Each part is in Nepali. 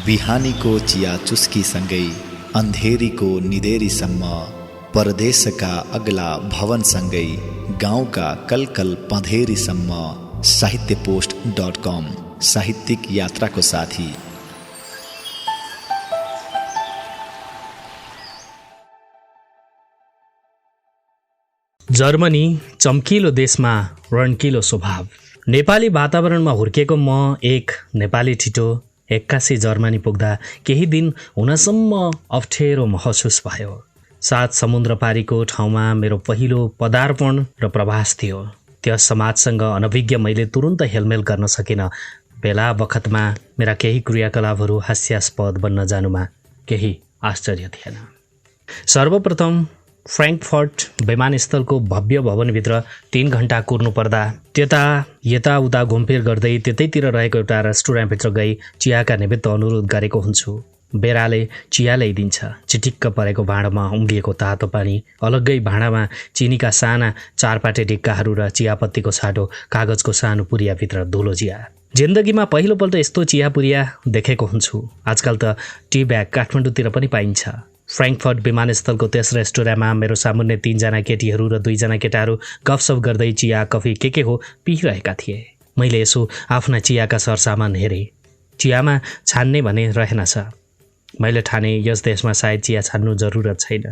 बिहानीको चिया चुस्कीसँगै अन्धेरीको निदेरीसम्म, परदेशका अग्ला भवनसँगै गाउँका कलकल पँधेरीसम्म। साहित्यपोस्ट.com साहित्यिक यात्राको साथी। जर्मनी चम्किलो देशमा रणकिलो स्वभाव। नेपाली वातावरणमा हुर्केको म एक नेपाली ठिटो 81 जर्मनी पुग्दा केही दिन हुनसम्म अप्ठ्यारो महसुस भयो। 7 समुद्र पारीको ठाउँमा मेरो पहिलो पदार्पण र प्रवास थियो। त्यस समाजसँग अनभिज्ञ मैले तुरुन्त हेलमेल गर्न सकिनँ। बेला बखतमा मेरा केही क्रियाकलापहरू हास्यास्पद बन्न जानुमा केही आश्चर्य थिएन। सर्वप्रथम फ्र्याङ्कफर्ट विमानस्थलको भव्य भवनभित्र 3 घण्टा कुर्नुपर्दा त्यता यताउता घुमफिर गर्दै त्यतैतिर रहेको एउटा रेस्टुरेन्टभित्र गई चियाका निमित्त अनुरोध गरेको हुन्छु। बेराले चिया ल्याइदिन्छ। चिटिक्क परेको भाँडामा उम्लिएको तातो पानी, अलग्गै भाँडामा चिनीका साना 4 पाटे ढिक्काहरू र चियापत्तीको छाटो कागजको सानो पुरियाभित्र धुलो चिया। जिन्दगीमा पहिलोपल्ट यस्तो चिया पुरिया देखेको हुन्छु। आजकल त टी ब्याग काठमाडौँतिर पनि पाइन्छ। फ्र्याङ्कफर्ट विमानस्थलको त्यस रेस्टुरेन्टमा मेरो सामुन्ने 3 जना केटीहरू र 2 जना केटाहरू गफसफ गर्दै चिया कफी के हो पिइरहेका थिए। मैले यसो आफ्ना चियाका सरसामान हेरेँ। चियामा छान्ने भने रहेनछ। मैले ठाने यस देशमा सायद चिया छान्नु जरुरत छैन।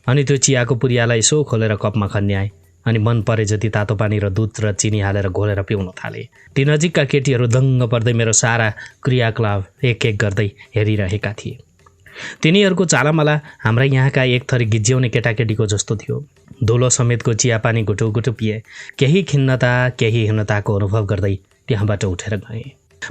अनि त्यो चियाको पुरियालाई यसो खोलेर कपमा खन्याएँ। अनि मन परे जति तातो पानी र दुध र चिनी हालेर घोलेर पिउन थाले। ती नजिकका केटीहरू दङ्ग पर्दै मेरो सारा क्रियाकलाप एक एक गर्दै हेरिरहेका थिए। तिनीहरूको चालामाला हाम्रा यहाँका एक थरी गिज्याउने केटाकेटीको जस्तो थियो। धुलो समेतको चियापानी गुटु गुटु पिए। केही खिन्नता केही हीनताको अनुभव गर्दै त्यहाँबाट उठेर गएँ।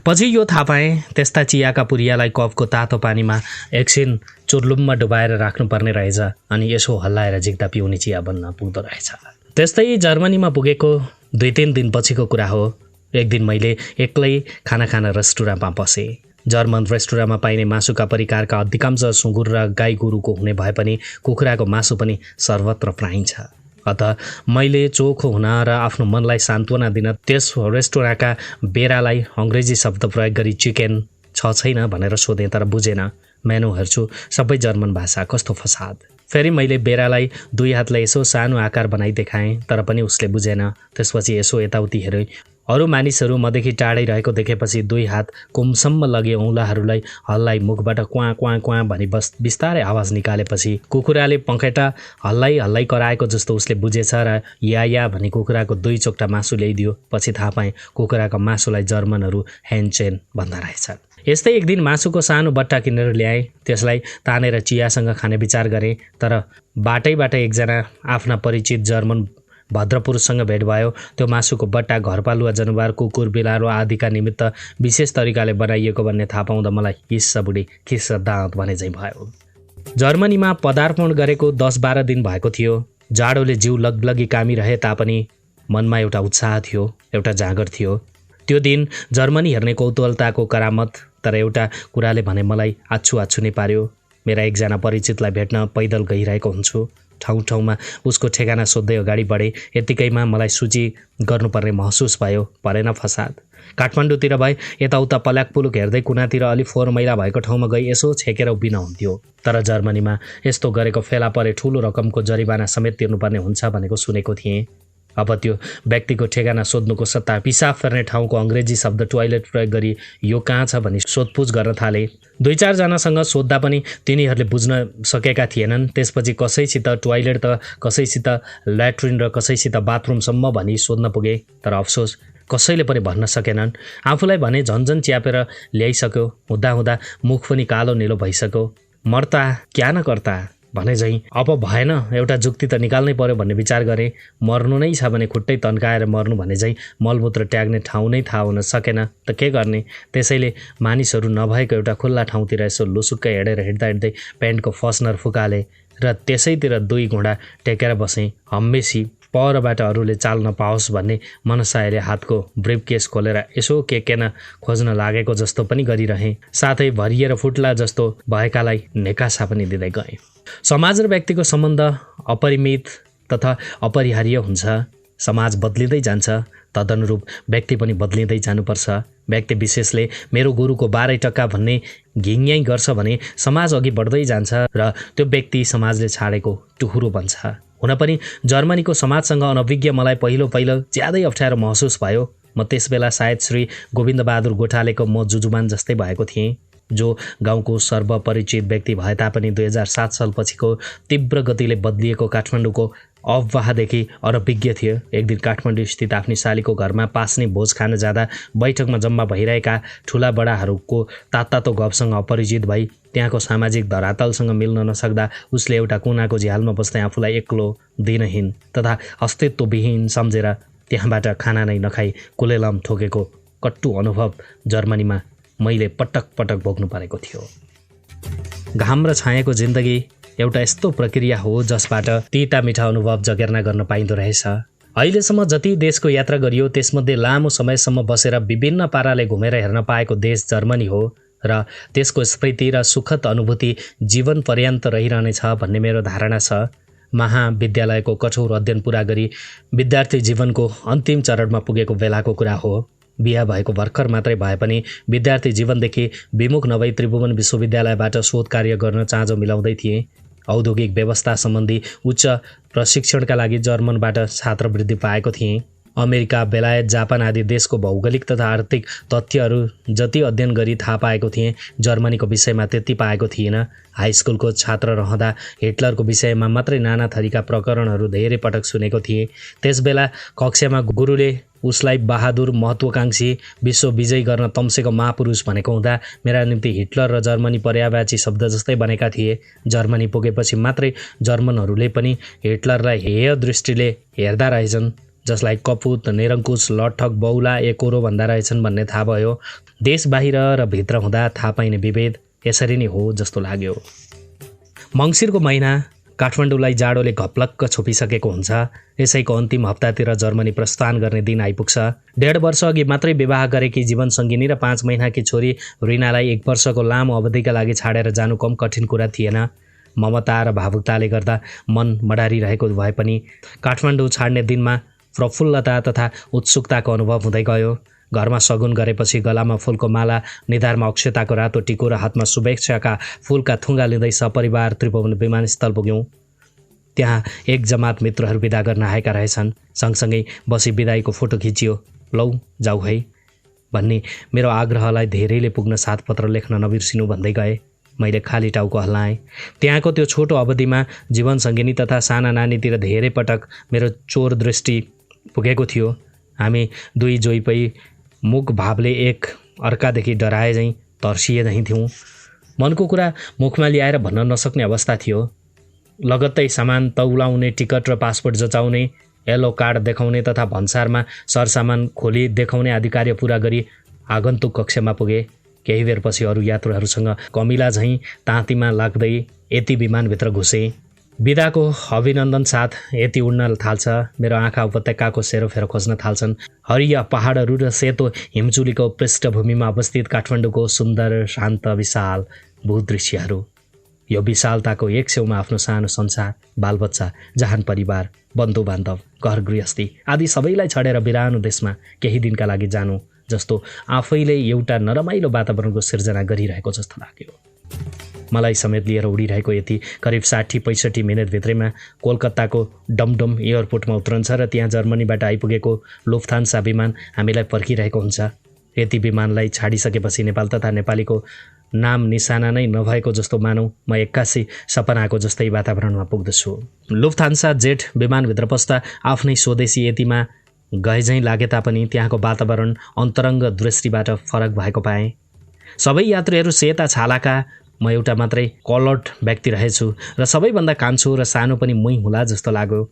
पछि यो थाहा पाएँ त्यस्ता चियाका पुरियालाई कपको तातो पानीमा एकछिन चुर्लुममा डुबाएर राख्नुपर्ने रहेछ। अनि यसो हल्लाएर झिक्दा पिउने चिया बन्न पुग्दो रहेछ। त्यस्तै जर्मनीमा पुगेको 2-3 दिनपछिको कुरा हो। एक दिन मैले एक्लै खाना खान रेस्टुरेन्टमा पसेँ। जर्मन रेस्टुरेन्टमा पाइने मासुका परिकारका अधिकांश सुँगुर र गाई गोरुको हुने भए पनि कुखुराको मासु पनि सर्वत्र पाइन्छ। अत मैले चोखो हुन र आफ्नो मनलाई सान्त्वना दिन त्यस रेस्टुरेन्टका बेरालाई अङ्ग्रेजी शब्द प्रयोग गरी चिकन छैन भनेर सोधेँ, तर बुझेन। मेनु हेर्छु सबै जर्मन भाषा, कस्तो फसाद। फेरि मैले बेरालाई 2 हातले यसो सानो आकार बनाइ देखाएँ, तर पनि उसले बुझेन। त्यसपछि यसो यताउति हेरेँ। अरू मानिसहरू मदेखि टाढै रहेको देखेपछि 2 हात कुमसम्म लगे औँलाहरूलाई हल्लाई मुखबाट क्वाँ क्वाँ क्वाँ भनी बिस्तारै आवाज निकालेपछि कुखुराले पखेटा हल्लाई हल्लाई कराएको जस्तो उसले बुझेछ र या भनी कुखुराको 2 चोक्टा मासु ल्याइदियो। पछि थाहा पाएँ कुखुराको मासुलाई जर्मनहरू ह्यान्डचेन भन्दा रहेछन्। यस्तै एक दिन मासुको सानो बट्टा किनेर ल्याएँ। त्यसलाई तानेर चियासँग खाने विचार गरेँ, तर बाटैबाट एकजना आफ्ना परिचित जर्मन भद्रपुरुषसँग भेट भयो। त्यो मासुको बट्टा घरपालुवा जनावर कुकुर बिलारो आदिका निमित्त विशेष तरिकाले बनाइएको भन्ने थाहा पाउँदा मलाई हिस्सा बुढी खिस्सा दाँत भने चाहिँ भयो। जर्मनीमा पदार्पण गरेको 10-12 दिन भएको थियो। जाडोले जिउ लगलगी कामिरहे तापनि मनमा एउटा उत्साह थियो, एउटा जाँगर थियो। त्यो दिन जर्मनी हेर्ने कौतूहलताको करामत। तर एउटा कुराले भने मलाई आछु नै पार्यो। मेरा एकजना परिचितलाई भेट्न पैदल गइरहेको हुन्छु। ठाउँ-ठाउँमा उसको ठेगाना सोध्दै अगाडि बढे। यतिकैमा मलाई सूची गर्नुपर्ने महसुस भयो। परेन फसाद। काठमाडौँतिर भए यताउता पल्याकपुलुक हेर्दै कुनातिर अलि फोहोर मैला भएको ठाउँमा गई यसो छेकेर उभिन हुन्थ्यो। तर जर्मनीमा यस्तो गरेको फेला परे ठुलो रकमको जरिवाना समेत तिर्नुपर्ने हुन्छ भनेको सुनेको थिएँ। अब त्यो व्यक्तिको ठेगाना सोध्नुको सट्टा पिसाब फेर्ने ठाउँको अङ्ग्रेजी शब्द टोयलेट प्रयोग गरी यो कहाँ छ भनी सोधपुछ गर्न थाले। 2-4 जनासँग सोद्धा पनि तिनीहरूले बुझ्न सकेका थिएनन्। त्यसपछि कसैसित टोयलेट त कसैसित ल्याट्रिन र कसैसित बाथरुमसम्म भनी सोध्न पुगे, तर अफसोस कसैले पनि भन्न सकेनन्। आफूलाई भने झन्झन च्यापेर ल्याइसक्यो। हुँदा मुख पनि कालो निलो भइसक्यो। मर्ता क्या न कर्ता भने झैँ अब भएन, एउटा जुक्ति त निकाल्नै पर्यो भन्ने विचार गरेँ। मर्नु नै छ भने खुट्टै तन्काएर मर्नु भने झैँ मलमूत्र ट्याग्ने ठाउँ नै थाहा हुन सकेन त के गर्ने। त्यसैले मानिसहरू नभएको एउटा खुल्ला ठाउँतिर यसो लुसुक्कै हिँड्दै पेन्टको फस्नर फुकाले र त्यसैतिर 2 घुँडा टेकेर बसेँ। हम्मेसी परबाट अरूले चाल्न पाओस् भन्ने मनसायले हातको ब्रिफकेस खोलेर यसो केन खोज्न लागेको जस्तो पनि गरिरहेँ। साथै भरिएर फुट्ला जस्तो भएकालाई नेकासा पनि दिँदै गएँ। समाज र व्यक्तिको सम्बन्ध अपरिमित तथा अपरिहार्य हुन्छ। समाज बदलिँदै जान्छ, तदनुरूप व्यक्ति पनि बदलिँदै जानुपर्छ। व्यक्ति विशेषले मेरो गुरुको 12% भन्ने घिङ्याइ गर्छ भने समाज अघि बढ्दै जान्छ र त्यो व्यक्ति समाजले छाडेको टुहुरो बन्छ। हुन पनि जर्मनीको समाजसँग अनभिज्ञ मलाई पहिलो ज्यादै अप्ठ्यारो महसुस भयो। म त्यसबेला सायद श्री गोविन्दबहादुर गोठालेको म जुजुमान जस्तै भएको थिएँ, जो गाउँको सर्वपरिचित व्यक्ति भए तापनि 2007 सालपछिको तीव्र गतिले बदलिएको काठमाडौँको अफवाहदेखि अनभिज्ञ थियो। एक दिन काठमाडौँ स्थित आफ्नी सालीको घरमा पास्ने भोज खान जाँदा बैठकमा जम्मा भइरहेका ठुला बडाहरूको तातो गफसँग अपरिचित भई त्यहाँको सामाजिक धरातलसँग मिल्न नसक्दा उसले एउटा कुनाको झ्यालमा बस्दै आफूलाई एक्लो, दिनहीन तथा अस्तित्वविहीन सम्झेर त्यहाँबाट खाना नै नखाई कुलेलम ठोकेको कट्टु अनुभव जर्मनीमा मैले पटक भोग्नु परेको थियो। घाम र छायाको जिन्दगी एउटा यस्तो प्रक्रिया हो जसबाट तिता मिठा अनुभव जगेर्ना गर्न पाइँदो रहेछ। अहिलेसम्म जति देशको यात्रा गरियो त्यसमध्ये लामो समयसम्म बसेर विभिन्न पाराले घुमेर हेर्न पाएको देश जर्मनी हो र त्यसको स्मृति र सुखद अनुभूति जीवन पर्यन्त रहिरहनेछ भन्ने मेरो धारणा छ। महाविद्यालयको कठोर अध्ययन पुरा गरी विद्यार्थी जीवनको अन्तिम चरणमा पुगेको बेलाको कुरा हो। बिहा भएको भर्खर मात्रै भए पनि विद्यार्थी जीवनदेखि विमुख नभई त्रिभुवन विश्वविद्यालयबाट शोध कार्य गर्न चाँजो मिलाउँदै थिएँ। औद्योगिक व्यवस्था सम्बन्धी उच्च प्रशिक्षणका लागि जर्मनबाट छात्रवृत्ति पाएको थिएँ। अमेरिका, बेलायत, जापान आदि देशको भौगोलिक तथा आर्थिक तथ्यहरू जति अध्ययन गरी थाहा पाएको थिएँ, जर्मनीको विषयमा त्यति पाएको थिएन। हाई स्कुलको छात्र रहँदा हिटलरको विषयमा मात्रै नाना थरीका प्रकरणहरू धेरै पटक सुनेको थिएँ। त्यसबेला कक्षामा गुरुले उसलाई बहादुर, महत्त्वाकांक्षी, विश्व विजय गर्न तम्सेको महापुरुष भनेको हुँदा मेरा निम्ति हिटलर र जर्मनी पर्यायवाची शब्द जस्तै बनेका थिए। जर्मनी पुगेपछि मात्रै जर्मनहरूले पनि हिटलरलाई हेय दृष्टिले हेर्दा रहेछन्, जसलाई कपुत, निरङ्कुश, लठक, बौला, एकोरो भन्दा रहेछन् भन्ने थाहा भयो। देश बाहिर र भित्र हुँदा थाहा पाइने विभेद यसरी नै हो जस्तो लाग्यो। मङ्सिरको महिना काठमाडौँलाई जाडोले घप्लक्क छोपिसकेको हुन्छ। यसैको अन्तिम हप्तातिर जर्मनी प्रस्थान गर्ने दिन आइपुग्छ। 1.5 वर्ष अघि मात्रै विवाह गरेकी जीवनसङ्गिनी र 5 महिनाकी छोरी रिनालाई 1 वर्षको लामो अवधिका लागि छाडेर जानु कम कठिन कुरा थिएन। ममता र भावुकताले गर्दा मन मडारिरहेको भए पनि काठमाडौँ छाड्ने दिनमा प्रफुल्लता तथा उत्सुकताको अनुभव हुँदै गयो। घरमा सगुन गरेपछि गलामा फुलको माला, निधारमा अक्षताको रातो टिको र हातमा शुभेच्छाका फुलका थुङ्गा लिँदै सपरिवार त्रिभुवन विमानस्थल पुग्यौँ। त्यहाँ एक जमात मित्रहरू बिदा गर्न आएका रहेछन्। सँगसँगै बसी बिदाईको फोटो खिचियो। लौ जाऊ है भन्ने मेरो आग्रहलाई धेरैले पुग्न साथपत्र लेख्न नबिर्सिनु भन्दै गए। मैले खाली टाउको हल्लाएँ। त्यहाँको त्यो छोटो अवधिमा जीवनसङ्गिनी तथा साना नानीतिर धेरै पटक मेरो चोर दृष्टि पुगेको थियो। हामी दुई जोइपै मुख भावले एक अर्कादेखि डराए झैँ तर्सिए झैँ थियौँ। मनको कुरा मुखमा ल्याएर भन्न नसक्ने अवस्था थियो। लगत्तै सामान तौलाउने, टिकट र पासपोर्ट जचाउने, येलो कार्ड देखाउने तथा भन्सारमा सरसामान खोली देखाउने आदि कार्य पुरा गरी आगन्तुक कक्षमा पुगे। केही बेरपछि अरू यात्रुहरूसँग कमिला झैँ ताँतीमा लाग्दै यति विमानभित्र घुसेँ। बिदाको अभिनन्दन साथ यति उड्न थाल्छ। मेरो आँखा उपत्यकाको सेरोफेरो खोज्न थाल्छन्। हरिया पहाडहरू र सेतो हिमचुलीको पृष्ठभूमिमा अवस्थित काठमाडौँको सुन्दर, शान्त, विशाल भूदृश्यहरू। यो विशालताको एक छेउमा आफ्नो सानो संसार, बालबच्चा, जहान परिवार, बन्धु बान्धव, घर गृहस्थी आदि सबैलाई छडेर बिरानो देशमा केही दिनका लागि जानु जस्तो आफैले एउटा नरमाइलो वातावरणको सिर्जना गरिरहेको जस्तो लाग्यो। मलाई समेत लिएर उडिरहेको यति करिब 60-65 मिनटभित्रैमा कोलकाताको डमडम एयरपोर्टमा उत्रन्छ र त्यहाँ जर्मनीबाट आइपुगेको लुफ्थान्सा विमान हामीलाई पर्खिरहेको हुन्छ। यति विमानलाई छाडिसकेपछि नेपाल तथा नेपालीको नाम निशाना नै नभएको जस्तो मानौँ म एक्कासी सपनाको जस्तै वातावरणमा पुग्दछु। लुफ्थान्सा जेट विमानभित्र पस्दा आफ्नै स्वदेशी यतिमा गएझैँ लागे तापनि त्यहाँको वातावरण अन्तरङ्ग दृष्टिबाट फरक भएको पाएँ। सबै यात्रीहरू सेता छालाका, म एउटा मात्रै कलर्ड व्यक्ति रहेछु र सबैभन्दा कान्छो र सानो पनि मै होला जस्तो लाग्यो।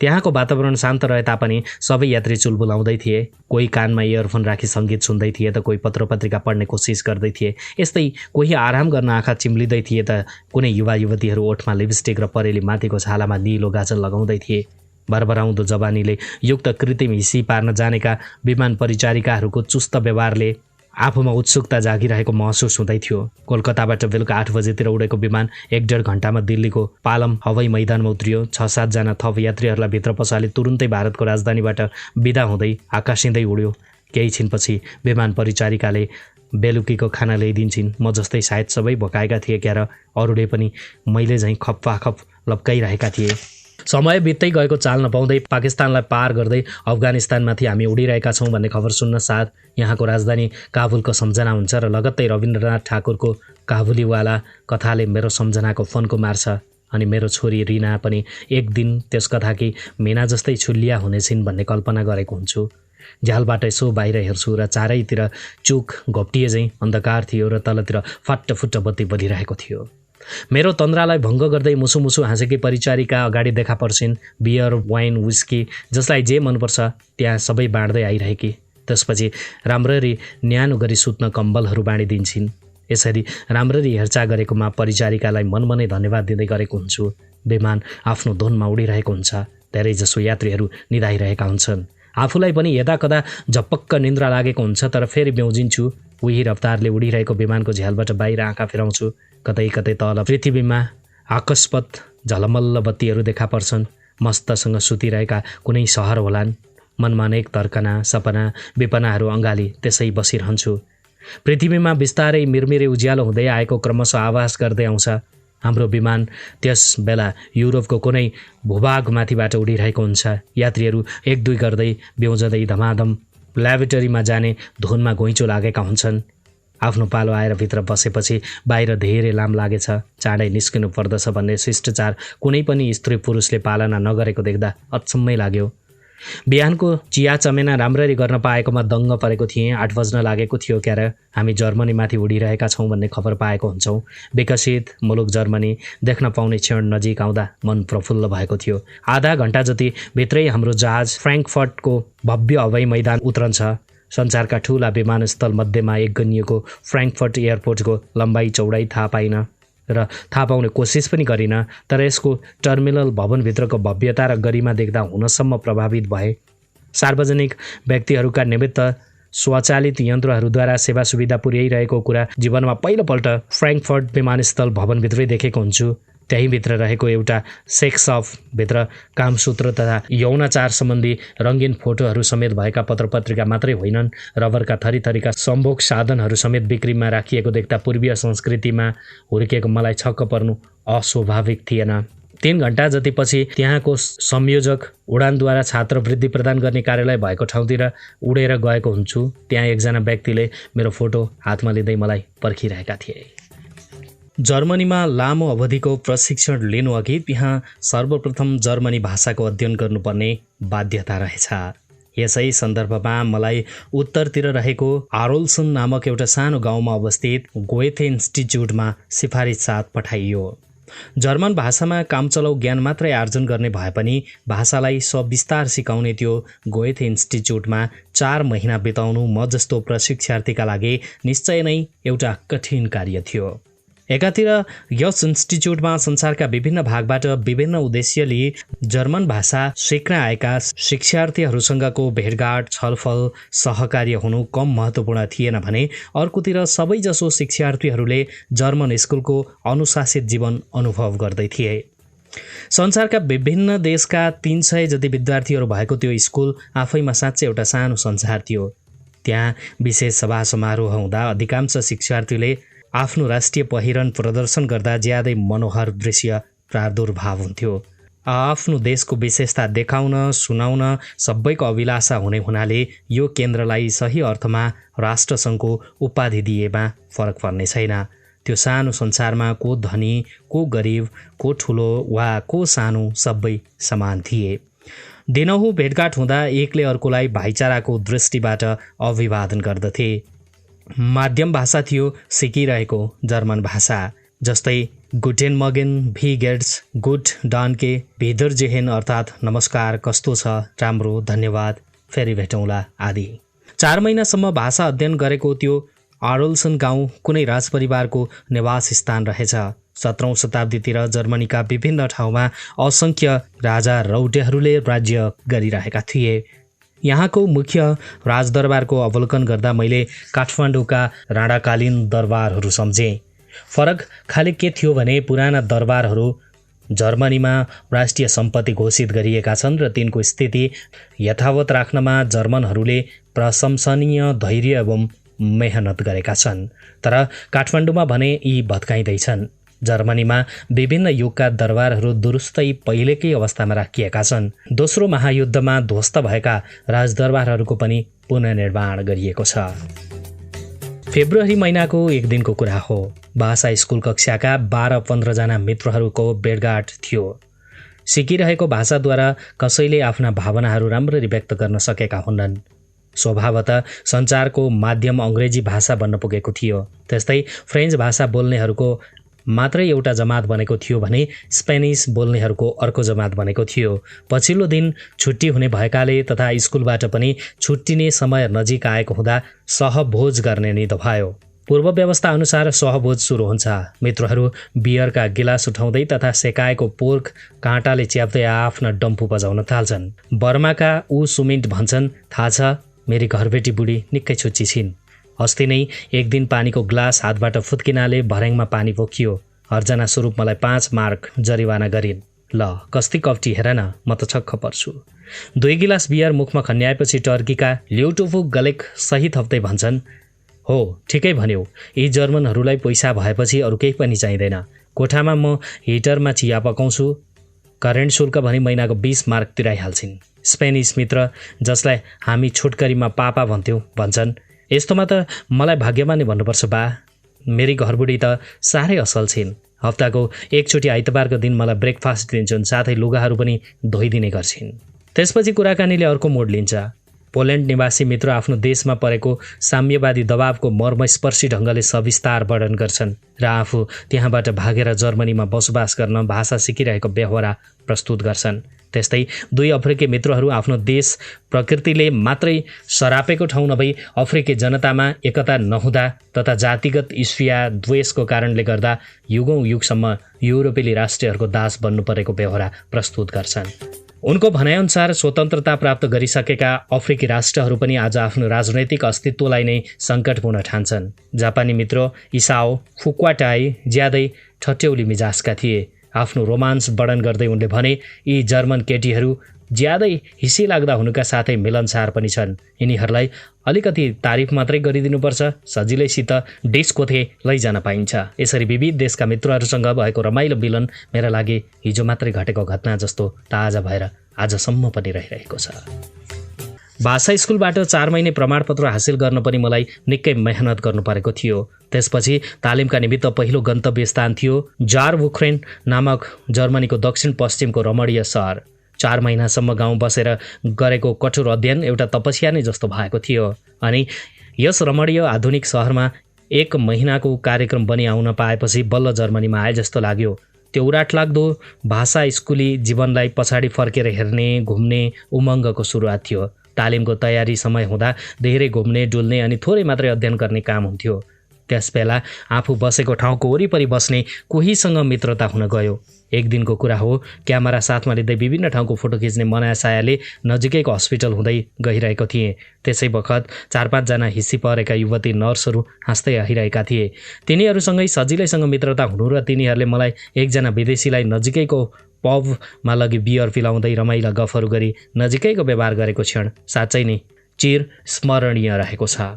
त्यहाँको वातावरण शान्त रहे तापनि सबै यात्री चुलबुलाउँदै थिए। कोही कानमा इयरफोन राखी सङ्गीत सुन्दै थिए त कोही पत्रपत्रिका पढ्ने कोसिस गर्दै थिए। यस्तै कोही आराम गर्न आँखा चिम्लिँदै थिए त कुनै युवा युवतीहरू ओठमा लिपस्टिक र परेली माथिको छालामा निलो गाजल लगाउँदै थिए। भरभराउँदो जवानीले युक्त कृत्रिम हिसी पार्न जानेका विमान परिचारिकाहरूको चुस्त व्यवहारले आफूमा उत्सुकता जागिरहेको महसुस हुँदै थियो। कोलकाताबाट बेलुका 8 बजेतिर उडेको विमान 1.5 घण्टामा दिल्लीको पालम हवाई मैदानमा उत्रियो। 6-7 जना थप यात्रीहरूलाई भित्र पसाले तुरुन्तै भारतको राजधानीबाट बिदा हुँदै आकाशिँदै उड्यो। केही छिनपछि विमान परिचारिकाले बेलुकीको खाना ल्याइदिन्छन्। म जस्तै सायद सबै भोकाएका थिए क्या र अरूले पनि मैले झैँ खप्पाखप लप्काइरहेका थिए। समय बित्दै गएको चाल नपाउँदै पाकिस्तानलाई पार गर्दै अफगानिस्तानमाथि हामी उडिरहेका छौँ भन्ने खबर सुन्न साथ यहाँको राजधानी काबुलको सम्झना हुन्छ र लगत्तै रविन्द्रनाथ ठाकुरको काबुलीवाला कथाले मेरो सम्झनाको फन्को मार्छ। अनि मेरो छोरी रिना पनि एक दिन त्यस कथाकी मेना जस्तै छुल्लिया हुनेछिन् भन्ने कल्पना गरेको हुन्छु। झ्यालबाट यसो बाहिर हेर्छु र चारैतिर चुक घोप्टिए झैँ अन्धकार थियो र तलतिर फट्टफुट्ट बत्ती बलिरहेको थियो। मेरो तन्द्रालाई भङ्ग गर्दै मुसु हाँसेकी परिचारिका अगाडि देखा पर्छिन्। बियर, वाइन, विस्की जसलाई जे मनपर्छ त्यहाँ सबै बाँड्दै आइरहेकी। त्यसपछि राम्ररी न्यानो गरी सुत्न कम्बलहरू बाँडिदिन्छन्। यसरी राम्ररी हेरचाह गरेकोमा परिचारिकालाई मनमनै धन्यवाद दिँदै गरेको हुन्छु। विमान आफ्नो धुनमा उडिरहेको हुन्छ। धेरैजसो यात्रीहरू निदाइरहेका हुन्छन्। आफूलाई पनि यदाकदा झपक्क निन्द्रा लागेको हुन्छ, तर फेरि ब्याउजिन्छु। उही रफ्तारले उडिरहेको विमानको झ्यालबाट बाहिर आँखा फेराउँछु। कतै कतै तल पृथ्वीमा आकस्मत झलमल्ल बत्तीहरू देखा पर्छन्। मस्तसँग सुतिरहेका कुनै सहर होलान्। मनमा अनेक तर्कना, सपना, विपनाहरू अँगाली त्यसै बसिरहन्छु। पृथ्वीमा बिस्तारै मिरमिरे उज्यालो हुँदै आएको क्रमशः आभास गर्दै आउँछ। हाम्रो विमान त्यस बेला युरोपको कुनै भूभागमाथिबाट उडिरहेको हुन्छ। यात्रीहरू एक दुई गर्दै ब्याउजँदै धमाधम ल्याबोरेटरीमा जाने धुनमा घुइँचो लागेका हुन्छन्। आफ्नो पालो आएर भित्र बसेपछि बाहिर धेरै लाम लागेछ, चाँडै निस्किनु पर्दछ भन्ने शिष्टाचार कुनै पनि स्त्री पुरुषले पालना नगरेको देख्दा अचम्मै लाग्यो। बिहानको चिया चमेना राम्ररी गर्न पाएकोमा दङ्ग परेको थिएँ। 8 बज्न लागेको थियो क्यार। हामी जर्मनीमाथि उडिरहेका छौँ भन्ने खबर पाएको हुन्छौँ। विकसित मुलुक जर्मनी देख्न पाउने क्षण नजिक आउँदा मन प्रफुल्ल भएको थियो। आधा घन्टा जति भित्रै हाम्रो जहाज फ्र्याङ्कफर्टको भव्य हवाई मैदान उत्रन्छ। संसारका ठुला विमानस्थल मध्येमा एक गनिएको फ्र्याङ्कफर्ट एयरपोर्टको लम्बाइ चौडाइ थाहा पाइन र थाहा पाउने कोसिस पनि गरिन, तर यसको टर्मिनल भवनभित्रको भव्यता र गरिमा देख्दा हुनसम्म प्रभावित भए। सार्वजनिक व्यक्तिहरूका निमित्त स्वचालित यन्त्रहरूद्वारा सेवा सुविधा पुर्याइरहेको कुरा जीवनमा पहिलोपल्ट फ्र्याङ्कफर्ट विमानस्थल भवनभित्रै देखेको हुन्छु। त्यहीँभित्र रहेको एउटा सेक्स सपभित्र कामसूत्र तथा यौनाचार सम्बन्धी रङ्गीन फोटोहरू समेत भएका पत्रपत्रिका मात्रै होइनन्, रबरका थरीथरीका सम्भोग साधनहरू समेत बिक्रीमा राखिएको देख्दा पूर्वीय संस्कृतिमा हुर्किएको मलाई छक्क पर्नु अस्वाभाविक थिएन। 3 घण्टा जतिपछि त्यहाँको संयोजक उडानद्वारा छात्रवृत्ति प्रदान गर्ने कार्यालय भएको ठाउँतिर उडेर गएको हुन्छु। त्यहाँ एकजना व्यक्तिले मेरो फोटो हातमा लिँदै मलाई पर्खिरहेका थिए। जर्मनीमा लामो अवधिको प्रशिक्षण लिनुअघि त्यहाँ सर्वप्रथम जर्मनी भाषाको अध्ययन गर्नुपर्ने बाध्यता रहेछ। यसै सन्दर्भमा मलाई उत्तरतिर रहेको आरोल्सन नामक एउटा सानो गाउँमा अवस्थित गोएथे इन्स्टिच्युटमा सिफारिस साथ पठाइयो। जर्मन भाषामा कामचलाउ ज्ञान मात्रै आर्जन गर्ने भए पनि भाषालाई सविस्तार सिकाउने त्यो गोएथे इन्स्टिच्युटमा 4 महिना बिताउनु म जस्तो प्रशिक्षार्थीका लागि निश्चय नै एउटा कठिन कार्य थियो। एकातिर यस इन्स्टिच्युटमा संसारका विभिन्न भागबाट विभिन्न उद्देश्यले जर्मन भाषा सिक्न आएका शिक्षार्थीहरूसँगको भेटघाट, छलफल, सहकार्य हुनु कम महत्त्वपूर्ण थिएन भने अर्कोतिर सबैजसो शिक्षार्थीहरूले जर्मन स्कुलको अनुशासित जीवन अनुभव गर्दै थिए। संसारका विभिन्न देशका 300 जति विद्यार्थीहरू भएको त्यो स्कुल आफैमा साँच्चै एउटा सानो संसार थियो। त्यहाँ विशेष सभा समारोह हुँदा अधिकांश शिक्षार्थीले आफ्नो राष्ट्रिय पहिरन प्रदर्शन गर्दा ज्यादै मनोहर दृश्य प्रादुर्भाव हुन्थ्यो। आफ्नो देशको विशेषता देखाउन, सुनाउन सबैको अभिलाषा हुने हुनाले यो केन्द्रलाई सही अर्थमा राष्ट्रसङ्घको उपाधि दिएमा फरक पर्ने छैन। त्यो सानो संसारमा को धनी, को गरिब, को ठुलो वा को सानो सबै समान थिए। दिनहुँ भेटघाट हुँदा एकले अर्कोलाई भाइचाराको दृष्टिबाट अभिवादन गर्दथे। माध्यम भाषा थियो सिकिरहेको जर्मन भाषा, जस्तै गुटेन मगेन, भी गेट्स, गुड डान्के, भेदर जेहेन अर्थात् नमस्कार, कस्तो छ, राम्रो, धन्यवाद, फेरि भेटौँला आदि। 4 महिनासम्म भाषा अध्ययन गरेको त्यो आरोल्सन गाउँ कुनै राजपरिवारको निवास स्थान रहेछ। 17औं शताब्दीतिर जर्मनीका विभिन्न ठाउँमा असङ्ख्य राजा रौटेहरूले राज्य गरिरहेका थिए। यहाँको मुख्य राजदरबारको अवलोकन गर्दा मैले काठमाडौँका राणाकालीन दरबारहरू सम्झेँ। फरक खालि के थियो भने पुराना दरबारहरू जर्मनीमा राष्ट्रिय सम्पत्ति घोषित गरिएका छन् र तिनको स्थिति यथावत राख्नमा जर्मनहरूले प्रशंसनीय धैर्य एवं मेहनत गरेका छन्। तर काठमाडौँमा भने यी भत्काइँदैछन्। जर्मनीमा विभिन्न युगका दरबारहरू दुरुस्तै पहिलेकै अवस्थामा राखिएका छन्। दोस्रो महायुद्धमा ध्वस्त भएका राजदरबारहरूको पनि पुनर्निर्माण गरिएको छ। फेब्रुअरी महिनाको एक दिनको कुरा हो। भाषा स्कुल कक्षाका 12-15 जना मित्रहरूको भेटघाट थियो। सिकिरहेको भाषाद्वारा कसैले आफ्ना भावनाहरू राम्ररी व्यक्त गर्न सकेका हुन्नन्। स्वभावतः सञ्चारको माध्यम अङ्ग्रेजी भाषा बन्न पुगेको थियो। त्यस्तै फ्रेन्च भाषा बोल्नेहरूको मात्रै एउटा जमात बनेको थियो भने स्पेनिस बोल्नेहरूको अर्को जमात बनेको थियो। पछिल्लो दिन छुट्टी हुने भएकाले तथा स्कुलबाट पनि छुट्टिने समय नजिक आएको हुँदा सहभोज गर्ने निधो भयो। पूर्व व्यवस्था अनुसार सहभोज सुरु हुन्छ। मित्रहरू बियरका गिलास उठाउँदै तथा सेकाएको पोर्क काँटाले च्याप्दै आफ्ना डम्फु बजाउन थाल्छन्। बर्माका ऊ सुमिन्ट भन्छन्, थाहा छ मेरी घरबेटी बुढी निकै छुच्ची छिन्। अस्ति नै एक दिन पानीको ग्लास हातबाट फुत्किनाले भर्याङमा पानी पोखियो। अर्जना स्वरूप मलाई 5 मार्क जरिवाना गरिन्। ल कस्ती कप्टी हेर न, म त छक्क पर्छु। 2 गिलास बियर मुखमा खन्याएपछि टर्कीका ल्युटोफु गलेक सही थप्दै भन्छन्, हो ठिकै भन्यौ, यी जर्मनहरूलाई पैसा भएपछि अरू केही पनि चाहिँदैन। कोठामा म हिटरमा चिया पकाउँछु, करेन्ट शुल्क भनी महिनाको 20 मार्क तिराइहाल्छिन्। स्पेनिस मित्र जसलाई हामी छोटकरीमा पापा भन्थ्यौँ भन्छन्, यस्तोमा त मलाई भाग्यमानी भन्नुपर्छ बा, मेरी घरबुढी त साह्रै असल छिन्। हप्ताको एकचोटि आइतबारको दिन मलाई ब्रेकफास्ट दिन्छन्, साथै लुगाहरू पनि धोइदिने गर्छिन्। त्यसपछि कुराकानीले अर्को मोड लिन्छ। पोल्यान्ड निवासी मित्र आफ्नो देशमा परेको साम्यवादी दबावको मर्मस्पर्शी ढङ्गले सविस्तार वर्णन गर्छन् र आफू त्यहाँबाट भागेर जर्मनीमा बसोबास गर्न भाषा सिकिरहेको बेहोरा प्रस्तुत गर्छन्। त्यस्तै 2 अफ्रिकी मित्रहरू आफ्नो देश प्रकृतिले मात्रै सरापेको ठाउँ नभई अफ्रिकी जनतामा एकता नहुँदा तथा जातिगत ईर्ष्या द्वेषको कारणले गर्दा युगौं युगसम्म युरोपेली राष्ट्रहरूको दास बन्नु परेको बेहोरा प्रस्तुत गर्छन्। उनको भनाइअनुसार स्वतन्त्रता प्राप्त गरिसकेका अफ्रिकी राष्ट्रहरू पनि आज आफ्नो राजनैतिक अस्तित्वलाई नै सङ्कटपूर्ण ठान्छन्। जापानी मित्र इसाओ फुक्वाटाई ज्यादै ठट्यौली मिजाजका थिए। आफ्नो रोमान्स वर्णन गर्दै उनले भने, यी जर्मन केटीहरू ज्यादै हिसी लाग्दा हुनुका साथै मिलनसार पनि छन्। यिनीहरूलाई अलिकति तारिफ मात्रै गरिदिनुपर्छ, सजिलैसित डिस्कोथे लैजान पाइन्छ। यसरी विविध देशका मित्रहरूसँग भएको रमाइलो मिलन मेरा लागि हिजो मात्रै घटेको घटना जस्तो ताजा भएर आजसम्म पनि रहिरहेको छ। भाषा स्कुलबाट 4 महिने प्रमाणपत्र हासिल गर्न पनि मलाई निकै मेहनत गर्नु परेको थियो। त्यसपछि तालिमका निमित्त पहिलो गन्तव्य स्थान थियो जारबुख्रेन नामक जर्मनीको दक्षिण पश्चिमको रमणीय सहर। 4 महिनासम्म गाउँ बसेर गरेको कठोर अध्ययन एउटा तपस्या नै जस्तो भएको थियो। अनि यस रमणीय आधुनिक सहरमा 1 महिनाको कार्यक्रम बनि आउन पाएपछि बल्ल जर्मनीमा आए जस्तो लाग्यो। त्यो उराट लाग्दो भाषा स्कुली जीवनलाई पछाडि फर्केर हेर्ने घुम्ने उमङ्गको सुरुवात थियो। तालिमको तयारी समय हुँदा धेरै घुम्ने डुल्ने अनि थोरै मात्रै अध्ययन गर्ने काम हुन्थ्यो। त्यसबेला आफू बसेको ठाउँको वरिपरि बस्ने कोहीसँग मित्रता हुन गयो। एक दिनको कुरा हो, क्यामेरा साथमा लिँदै विभिन्न ठाउँको फोटो खिच्ने मनासायाले नजिकैको हस्पिटल हुँदै गइरहेको थिएँ। त्यसै बखत 4-5 जना हिस्सी परेका युवती नर्सहरू हाँस्दै आइरहेका थिए। तिनीहरूसँगै सजिलैसँग मित्रता हुनु र तिनीहरूले मलाई एकजना विदेशीलाई नजिकैको पबमा लगी बियर पिलाउँदै रमाइला गफहरू गरी नजिकैको व्यवहार गरेको क्षण साँच्चै नै चिर स्मरणीय रहेको छ।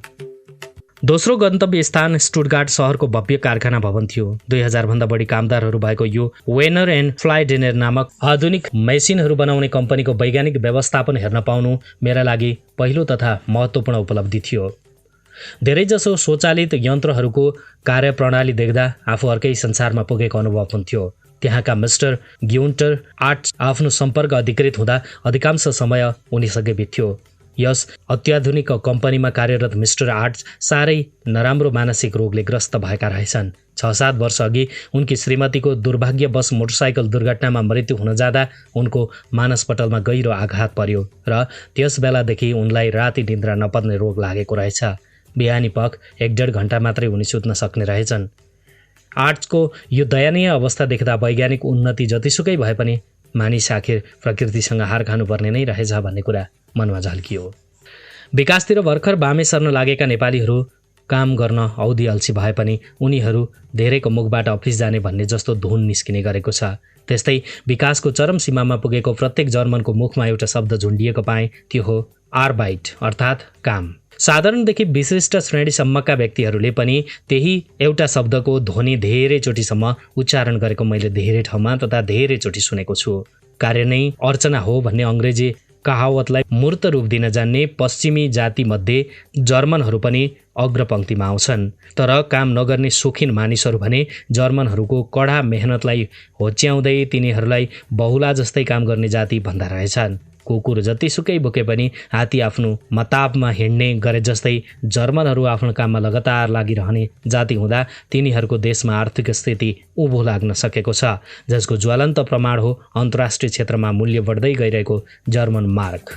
दोस्रो गन्तव्य स्थान स्टुटगार्ट सहरको भव्य कारखाना भवन थियो। 2000 भन्दा बढी कामदारहरू भएको यो वेनर एन्ड फ्लाइडेनर नामक आधुनिक मेसिनहरू बनाउने कम्पनीको वैज्ञानिक व्यवस्थापन हेर्न पाउनु मेरा लागि पहिलो तथा महत्त्वपूर्ण उपलब्धि थियो। धेरैजसो स्वचालित यन्त्रहरूको कार्यप्रणाली देख्दा आफू अर्कै संसारमा पुगेको अनुभव हुन्थ्यो। त्यहाँका मिस्टर ग्युन्टर आर्ट्स आफ्नो सम्पर्क अधिकृत हुँदा अधिकांश समय उनीसँगै बित्थ्यो। यस अत्याधुनिक कम्पनीमा कार्यरत मिस्टर आर्ट्स साह्रै नराम्रो मानसिक रोगले ग्रस्त भएका रहेछन्। 6-7 वर्ष अघि उनकी श्रीमतीको दुर्भाग्यवश मोटरसाइकल दुर्घटनामा मृत्यु हुन जाँदा उनको मानसपटलमा गहिरो आघात पर्यो र त्यस बेलादेखि उनलाई राति निद्रा नपर्ने रोग लागेको रहेछ। बिहानी पख 1-1.5 घण्टा मात्रै उनी सुत्न सक्ने रहेछन्। आर्ट्सको यो दयनीय अवस्था देख्दा वैज्ञानिक उन्नति जतिसुकै भए पनि मानिस आखिर प्रकृतिसँग हार खानुपर्ने नै रहेछ भन्ने कुरा मनमा झल्कियो। विकासतिर भर्खर बामे सर्न लागेका नेपालीहरू काम गर्न औधी अल्छी भए पनि उनीहरू धेरैको मुखबाट अफिस जाने भन्ने जस्तो धुन निस्किने गरेको छ। त्यस्तै विकासको चरम सीमामा पुगेको प्रत्येक जर्मनको मुखमा एउटा शब्द झुन्डिएको पाएँ, त्यो हो आर्बाइट अर्थात् काम। साधारणदेखि विशिष्ट श्रेणीसम्मका व्यक्तिहरूले पनि त्यही एउटा शब्दको ध्वनि धेरैचोटिसम्म उच्चारण गरेको मैले धेरै ठाउँमा तथा धेरैचोटि सुनेको छु। कार्य नै अर्चना हो भन्ने अङ्ग्रेजी कहावतलाई मूर्त रूप दिन जान्ने पश्चिमी जातिमध्ये जर्मनहरू पनि अग्रपङ्क्तिमा आउँछन्। तर काम नगर्ने सोखिन मानिसहरू भने जर्मनहरूको कडा मेहनतलाई होच्याउँदै तिनीहरूलाई बहुला जस्तै काम गर्ने जाति भन्दा रहेछन्। कुकुर जतिसुकै बोके पनि हात्ती आफ्नो मताबमा हिँड्ने गरे जस्तै जर्मनहरू आफ्नो काममा लगातार लागिरहने जाति हुँदा तिनीहरूको देशमा आर्थिक स्थिति उँभो लाग्न सकेको छ, जसको ज्वलन्त प्रमाण हो अन्तर्राष्ट्रिय क्षेत्रमा मूल्य बढ्दै गइरहेको जर्मन मार्क।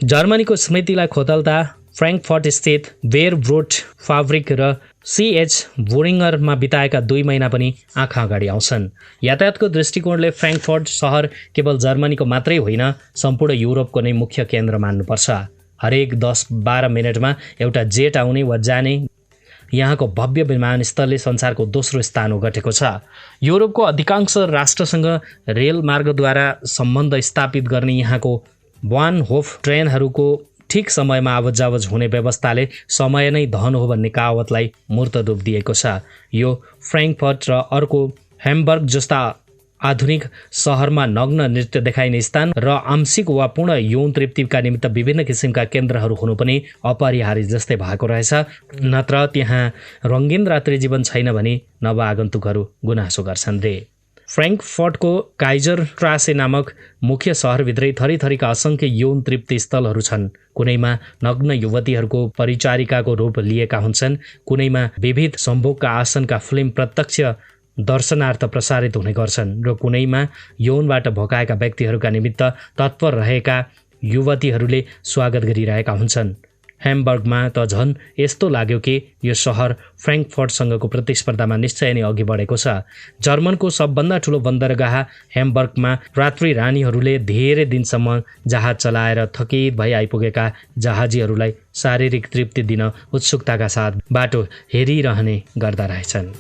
जर्मनीको स्मृतिलाई खोतल्दा फ्र्याङ्कफर्ट स्थित बेयरब्रोट फाब्रिक र CH बोरिङरमा बिताएका 2 महिना पनि आँखा अगाडि आउँछन्। यातायातको दृष्टिकोणले फ्र्याङ्कफर्ट सहर केवल जर्मनीको मात्रै होइन, सम्पूर्ण युरोपको नै मुख्य केन्द्र मान्नुपर्छ। हरेक 10-12 मिनटमा एउटा जेट आउने वा जाने यहाँको भव्य विमानस्थलले संसारको दोस्रो स्थान ओगटेको छ। युरोपको अधिकांश राष्ट्रसँग रेल मार्गद्वारा सम्बन्ध स्थापित गर्ने यहाँको बानहोफ ट्रेनहरूको ठिक समयमा आवतजावत हुने व्यवस्थाले समय नै धन हो भन्ने कहावतलाई मूर्त रूप दिएको छ। यो फ्र्याङ्कफर्ट र अर्को ह्याम्बर्ग जस्ता आधुनिक सहरमा नग्न नृत्य देखाइने स्थान र आंशिक वा पूर्ण यौन तृप्तिका निमित्त विभिन्न किसिमका केन्द्रहरू हुनु पनि अपरिहार्य जस्तै भएको रहेछ। नत्र त्यहाँ रङ्गीन रात्रि जीवन छैन भने नवआगन्तुकहरू गुनासो गर्छन् रे। फ्र्याङ्कफर्टको काइजर ट्रासे नामक मुख्य सहरभित्रै थरीथरीका असङ्ख्य यौन तृप्ति स्थलहरू छन्। कुनैमा नग्न युवतीहरूको परिचारिकाको रूप लिएका हुन्छन्, कुनैमा विविध सम्भोगका आसनका फिल्म प्रत्यक्ष दर्शनार्थ प्रसारित हुने गर्छन् र कुनैमा यौनबाट भोकाएका व्यक्तिहरूका निमित्त तत्पर रहेका युवतीहरूले स्वागत गरिरहेका हुन्छन्। ह्याम्बर्गमा त झन् यस्तो लाग्यो कि यो सहर फ्र्याङ्कफर्टसँगको प्रतिस्पर्धामा निश्चय नै अघि बढेको छ। जर्मनको सबभन्दा ठुलो बन्दरगाह ह्याम्बर्गमा रात्रि रानीहरूले धेरै दिनसम्म जहाज चलाएर थकित भई आइपुगेका जहाजीहरूलाई शारीरिक तृप्ति दिन उत्सुकताका साथ बाटो हेरिरहने गर्दा रहेछन्।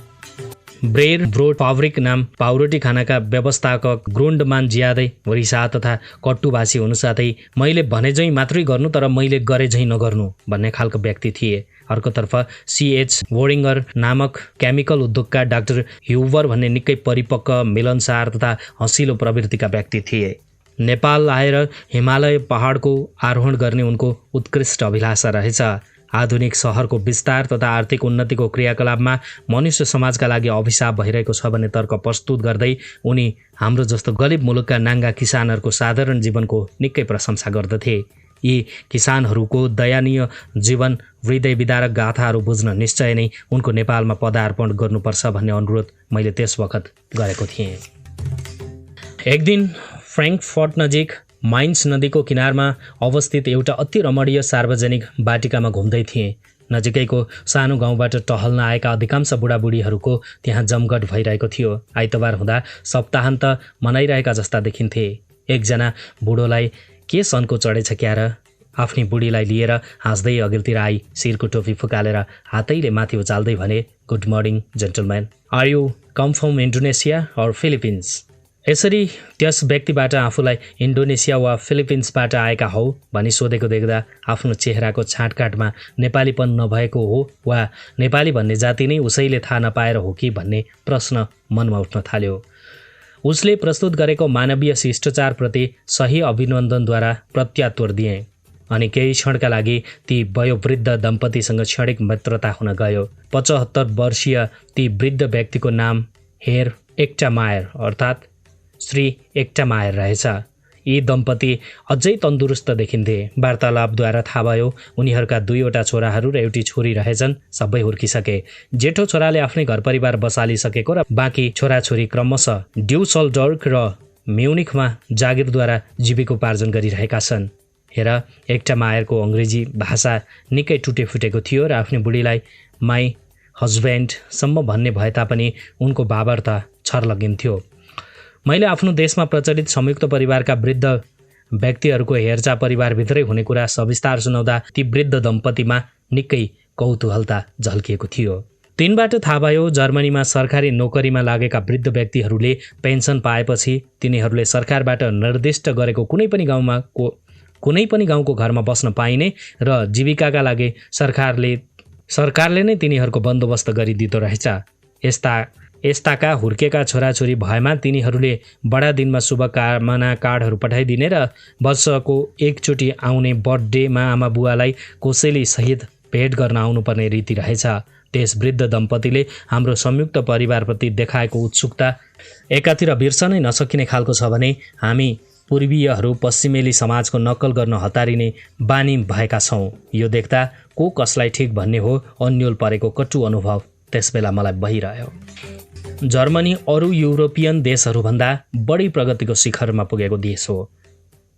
बेयरब्रोट फाब्रिक नाम पाउरोटी खानाका व्यवस्थापक ग्रोन्डमान ज्यादै रिसा तथा कट्टुभाषी हुनुसाथै मैले भने झैँ मात्रै गर्नु तर मैले गरे झैँ नगर्नु भन्ने खालको व्यक्ति थिए। अर्कोतर्फ CH बोरिङर नामक केमिकल उद्योगका डाक्टर ह्युबर भन्ने निकै परिपक्व, मिलनसार तथा हँसिलो प्रवृत्तिका व्यक्ति थिए। नेपाल आएर हिमालय पहाडको आरोहण गर्ने उनको उत्कृष्ट अभिलाषा रहेछ। आधुनिक सहरको विस्तार तथा आर्थिक उन्नतिको क्रियाकलापमा मनुष्य समाजका लागि अभिशाप भइरहेको छ भन्ने तर्क प्रस्तुत गर्दै उनी हाम्रो जस्तो गरिब मुलुकका नाङ्गा किसानहरूको साधारण जीवनको निकै प्रशंसा गर्दथे। यी किसानहरूको दयनीय जीवन हृदय विदारक गाथाहरू बुझ्न निश्चय नै उनको नेपालमा पदार्पण गर्नुपर्छ भन्ने अनुरोध मैले त्यस वखत गरेको थिएँ। एक दिन फ्र्याङ्कफर्ट नजिक माइन्स नदीको किनारमा अवस्थित एउटा अति रमणीय सार्वजनिक बाटिकामा घुम्दै थिएँ। नजिकैको सानो गाउँबाट टहल्न आएका अधिकांश बुढाबुढीहरूको त्यहाँ जमघट भइरहेको थियो। आइतबार हुँदा सप्ताहन्त मनाइरहेका जस्ता देखिन्थे। एकजना बुढोलाई के सन्को चढेछ क्यार, आफ्नी बुढीलाई लिएर हाँस्दै अघिल्तिर आई शिरको टोपी फुकालेर हातैले माथि उचाल्दै भने, good morning gentleman, are you come from Indonesia or Philippines? यसरी त्यस व्यक्तिबाट आफूलाई इन्डोनेसिया वा फिलिपिन्सबाट आएका हौ भनी सोधेको देख्दा आफ्नो चेहराको छाँटकाटमा नेपालीपन नभएको हो वा नेपाली भन्ने जाति नै उसैले थाहा नपाएर हो कि भन्ने प्रश्न मनमा उठ्न थाल्यो। उसले प्रस्तुत गरेको मानवीय शिष्टाचारप्रति सही अभिनन्दनद्वारा प्रत्यात्तर दिए अनि केही क्षणका लागि ती वयोवृद्ध दम्पतिसँग क्षणिक मित्रता हुन गयो। 75 वर्षीय ती वृद्ध व्यक्तिको नाम हेर एक्टामायर अर्थात् श्री एक्टामायर रहेछ। यी दम्पति अझै तन्दुरुस्त देखिन्थे। वार्तालापद्वारा थाहा भयो उनीहरूका 2वटा छोराहरू र एउटी छोरी रहेछन्। सबै हुर्किसके। जेठो छोराले आफ्नै घर परिवार बसालिसकेको र बाँकी छोराछोरी क्रमशः ड्युसलडर्फ र म्युनिखमा जागिरद्वारा जीविकोपार्जन गरिरहेका छन्। हेर एक्टामायरको अङ्ग्रेजी भाषा निकै टुटेफुटेको थियो र आफ्नै बुढीलाई माई हस्बेन्डसम्म भन्ने भए तापनि उनको भावार्थ छर्लगिन्थ्यो। मैले आफ्नो देशमा प्रचलित संयुक्त परिवारका वृद्ध व्यक्तिहरूको हेरचाह परिवारभित्रै हुने कुरा सविस्तार सुनाउँदा ती वृद्ध दम्पतिमा निकै कौतूहलता झल्किएको थियो। तिनबाट थाहा भयो जर्मनीमा सरकारी नोकरीमा लागेका वृद्ध व्यक्तिहरूले पेन्सन पाएपछि तिनीहरूले सरकारबाट निर्दिष्ट गरेको कुनै पनि गाउँको घरमा बस्न पाइने र जीविकाका लागि सरकारले नै तिनीहरूको बन्दोबस्त गरिदिँदो रहेछ। यस्ताका हुर्केका छोराछोरी भएमा तिनीहरूले बडा दिनमा शुभकामना कार्डहरू पठाइदिने र वर्षको एकचोटि आउने बर्थडेमा आमा बुवालाई कोसेली सहित भेट गर्न आउनुपर्ने रीति रहेछ। त्यस वृद्ध दम्पतिले हाम्रो संयुक्त परिवारप्रति देखाएको उत्सुकता एकातिर बिर्सनै नसकिने खालको छ भने हामी पूर्वीयहरू पश्चिमेली समाजको नक्कल गर्न हतारिने बानी भएका छौँ। यो देख्दा को कसलाई ठिक भन्ने हो अन्यल परेको कटु अनुभव त्यसबेला मलाई भइरह्यो। जर्मनी अरू युरोपियन देशहरूभन्दा बढी प्रगतिको शिखरमा पुगेको देश हो।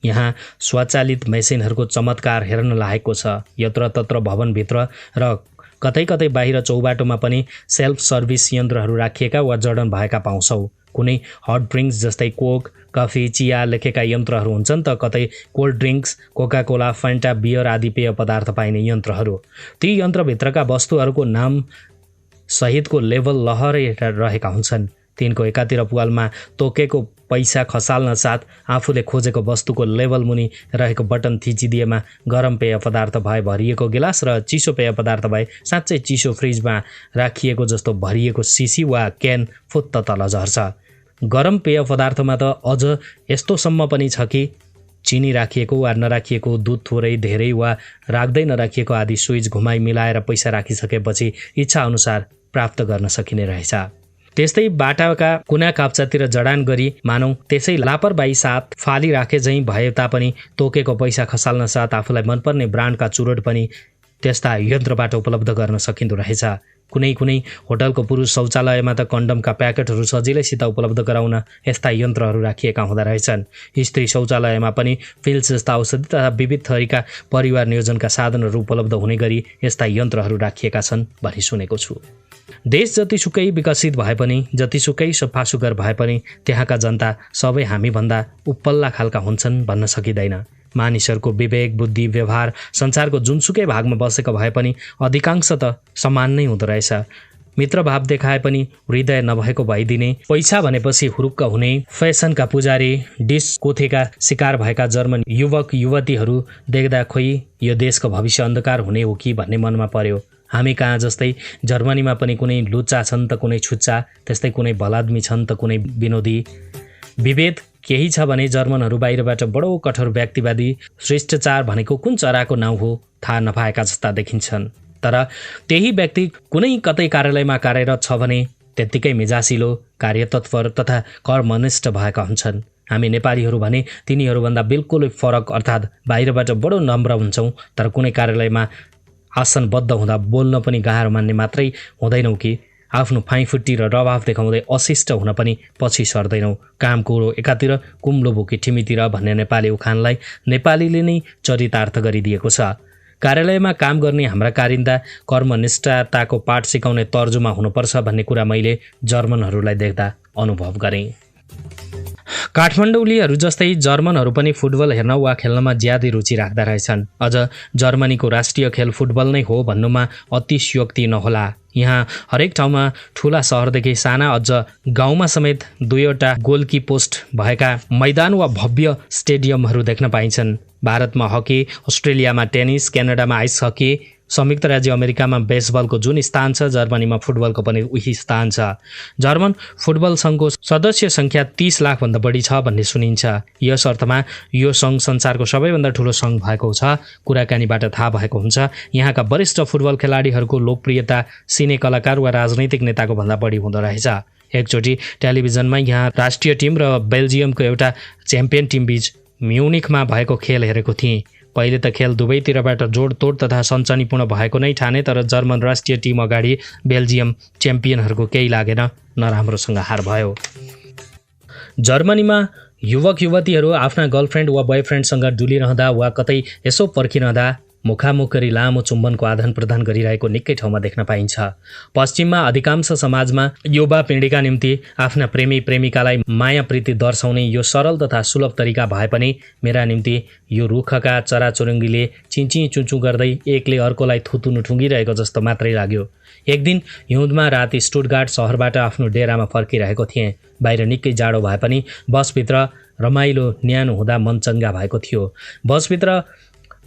यहाँ स्वचालित मेसिनहरूको चमत्कार हेर्न लागेको छ। यत्रतत्र भवनभित्र र कतै कतै बाहिर चौबाटोमा पनि सेल्फ सर्भिस यन्त्रहरू राखिएका वा जडन भएका पाउँछौ। कुनै हट ड्रिङ्क्स जस्तै कोक, कफी, चिया लेखेका यन्त्रहरू हुन्छन् त कतै cold drinks, Coca Cola, Fanta, beer आदि पेय पदार्थ पाइने यन्त्रहरू। ती यन्त्रभित्रका वस्तुहरूको नाम सहितको लेभल लहरै रहेका हुन्छन्। तिनको एकातिर पुवालमा तोकेको पैसा खसाल्न साथ आफूले खोजेको वस्तुको लेभल मुनि रहेको बटन थिचिदिएमा गरम पेय पदार्थ भए भरिएको गिलास र चिसो पेय पदार्थ भए साँच्चै चिसो फ्रिजमा राखिएको जस्तो भरिएको सिसी वा क्यान फुत्त तल झर्छ। गरम पेय पदार्थमा त अझ यस्तोसम्म पनि छ कि चिनी राखिएको वा नराखिएको, दुध थोरै धेरै वा राख्दै नराखिएको आदि स्विच घुमाइ मिलाएर पैसा राखिसकेपछि इच्छा अनुसार प्राप्त गर्न सकिने रहेछ। त्यस्तै बाटाका कुना काप्चातिर जडान गरी मानौ त्यसै लापरवाही साथ फालिराखे झैँ भए तापनि तोकेको पैसा खसाल्न साथ आफूलाई मनपर्ने ब्रान्डका चुरोट पनि त्यस्ता यन्त्रबाट उपलब्ध गर्न सकिँदो रहेछ। कुनै होटलको पुरुष शौचालयमा त कन्डमका प्याकेटहरू सजिलैसित उपलब्ध गराउन यस्ता यन्त्रहरू राखिएका हुँदा रहेछन्। स्त्री शौचालयमा पनि पिल्स जस्ता औषधि तथा विविध थरीका परिवार नियोजनका साधनहरू उपलब्ध हुने गरी यस्ता यन्त्रहरू राखिएका छन् भनी सुनेको छु। देश जतिसुकै विकसित भए पनि, जतिसुकै सफासुग्घर भए पनि त्यहाँका जनता सबै हामीभन्दा उपल्ला खालका हुन्छन् भन्न सकिँदैन। मानिसहरूको विवेक, बुद्धि, व्यवहार संसारको जुनसुकै भागमा बसेको भए पनि अधिकांश त समान नै हुँदो रहेछ। मित्रभाव देखाए पनि हृदय नभएको भइदिने, पैसा भनेपछि हुरुक्क हुने, फेसनका पुजारी, डिस कोथेका शिकार भएका जर्मन युवक युवतीहरू देख्दा खोइ यो देशको भविष्य अन्धकार हुने हो कि भन्ने मनमा पर्यो। हामी कहाँ जस्तै जर्मनीमा पनि कुनै लुच्चा छन् त कुनै छुच्चा, त्यस्तै कुनै भलाद्मी छन् त कुनै विनोदी। विभेद केही छ भने जर्मनहरू बाहिरबाट बडो कठोर व्यक्तिवादी, शिष्टाचार भनेको कुन चराको नाउँ हो थाहा नपाएका जस्ता देखिन्छन्। तर त्यही व्यक्ति कुनै कतै कार्यालयमा कार्यरत छ भने त्यत्तिकै मिजासिलो, कार्यतत्पर तथा कर्मनिष्ठ भएका हुन्छन्। हामी नेपालीहरू भने तिनीहरूभन्दा बिल्कुलै फरक, अर्थात् बाहिरबाट बडो नम्र हुन्छौँ तर कुनै कार्यालयमा आसनबद्ध हुँदा बोल्न पनि गाह्रो मान्ने मात्रै हुँदैनौँ कि आफ्नो फाइफुट्टी र रवाफ देखाउँदै अशिष्ट हुन पनि पछि सर्दैनौँ। काम कुरो एकातिर, कुम्लो भुकी ठिमीतिर भन्ने नेपाली उखानलाई नेपालीले नै चरितार्थ गरिदिएको छ। कार्यालयमा काम गर्ने हाम्रा कारिन्दा कर्मनिष्ठताको पाठ सिकाउने तर्जुमा हुनुपर्छ भन्ने कुरा मैले जर्मनहरूलाई देख्दा अनुभव गरेँ। काठमाडौलीहरू जस्तै जर्मनहरू पनि फुटबल हेर्न वा खेल्नमा ज्यादै रुचि राख्दा रहेछन्। अझ जर्मनीको राष्ट्रिय खेल फुटबल नै हो भन्नुमा अतिशयोक्ति नहोला। यहाँ हरेक ठाउँमा ठुला सहरदेखि साना अझ गाउँमा समेत 2वटा गोलकी पोस्ट भएका मैदान वा भव्य स्टेडियमहरू देख्न पाइन्छन्। भारतमा हकी, अस्ट्रेलियामा टेनिस, क्यानाडामा आइस हकी, संयुक्त राज्य अमेरिकामा बेसबलको जुन स्थान छ जर्मनीमा फुटबलको पनि उही स्थान छ। जर्मन फुटबल सङ्घको सदस्य सङ्ख्या 30 लाखभन्दा बढी छ भन्ने सुनिन्छ। यस अर्थमा यो सङ्घ संसारको सबैभन्दा ठुलो सङ्घ भएको छ कुराकानीबाट थाहा भएको हुन्छ। यहाँका वरिष्ठ फुटबल खेलाडीहरूको लोकप्रियता सिने कलाकार वा राजनैतिक नेताको भन्दा बढी हुँदो रहेछ। एकचोटि टेलिभिजनमा यहाँ राष्ट्रिय टिम र बेल्जियमको एउटा च्याम्पियन टिम बीच म्युनिखमा भएको खेल हेरेको थिएँ। पहिले त खेल दुवैतिरबाट जोडतोड तथा सञ्चनीपूर्ण भएको नै ठाने, तर जर्मन राष्ट्रिय टिम अगाडि बेल्जियम च्याम्पियनहरूको केही लागेन, नराम्रोसँग हार भयो। जर्मनीमा युवक युवतीहरू आफ्ना गर्लफ्रेन्ड वा बोयफ्रेन्डसँग डुलिरहँदा वा कतै यसो पर्खिरहँदा मुखामुख गरी लामो चुम्बनको आदान प्रदान गरिरहेको निकै ठाउँमा देख्न पाइन्छ। पश्चिममा अधिकांश समाजमा युवा पिँढीका निम्ति आफ्ना प्रेमी प्रेमिकालाई माया प्रीति दर्शाउने यो सरल तथा सुलभ तरिका भए पनि मेरा निम्ति यो रुखका चराचुरुङ्गीले चिन्ची चुचु गर्दै एकले अर्कोलाई थुतुनु ठुङ्गिरहेको जस्तो मात्रै लाग्यो। एक दिन हिउँदमा राति स्टुटगार्ट सहरबाट आफ्नो डेरामा फर्किरहेको थिएँ। बाहिर निकै जाडो भए पनि बसभित्र रमाइलो न्यानो हुँदा मन चङ्गा भएको थियो। बसभित्र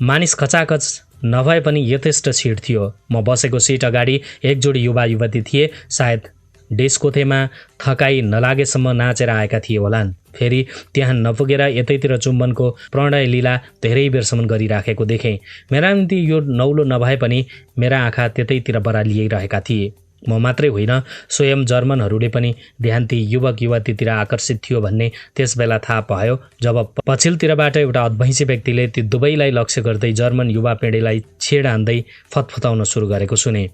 मानिस खचाखच नभए पनि यथेष्ट सिट थियो। म बसेको सिट अगाडि एक जोडी युवा युवती थिए। सायद डेस्कोथेमा थकाइ नलागेसम्म नाचेर आएका थिए होलान्। फेरि त्यहाँ नपुगेर यतैतिर चुम्बनको प्रणय लीला धेरै बेरसम्म गरिराखेको देखेँ। मेरा निम्ति यो नौलो नभए पनि मेरा आँखा त्यतैतिर बरालिरहेका थिए। म मात्रै होइन, स्वयं जर्मनहरूले पनि ध्यान ती युवक युवतीतिर आकर्षित थियो भन्ने त्यस बेला थाहा भयो जब पछिल्लोतिरबाट एउटा अद्भैंसी व्यक्तिले ती दुवैलाई लक्ष्य गर्दै जर्मन युवा पिँढीलाई छेड हान्दै फतफताउन सुरु गरेको सुने।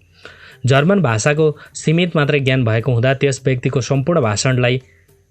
जर्मन भाषाको सीमित मात्रै ज्ञान भएको हुँदा त्यस व्यक्तिको सम्पूर्ण भाषणलाई